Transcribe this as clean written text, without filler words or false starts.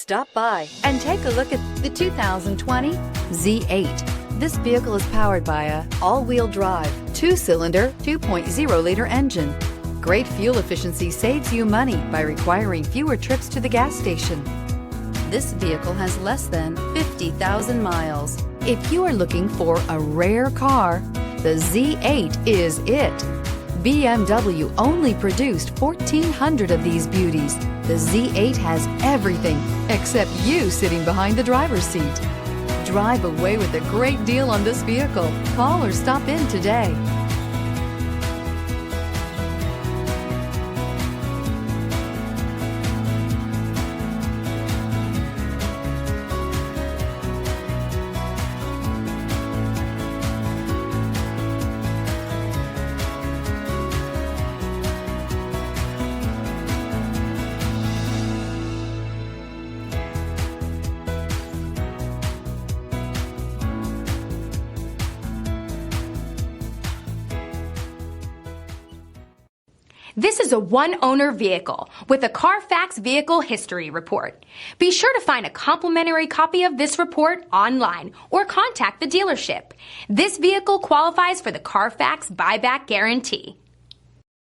Stop by and take a look at the 2020 Z8. This vehicle is powered by a all-wheel drive, 2-cylinder, 2.0-liter engine. Great fuel efficiency saves you money by requiring fewer trips to the gas station. This vehicle has less than 50,000 miles. If you are looking for a rare car, the Z8 is it. BMW only produced 1,400 of these beauties. The Z8 has everything except you sitting behind the driver's seat. Drive away with a great deal on this vehicle. Call or stop in today. This is a one-owner vehicle with a Carfax Vehicle History Report. Be sure to find a complimentary copy of this report online or contact the dealership. This vehicle qualifies for the Carfax Buyback Guarantee.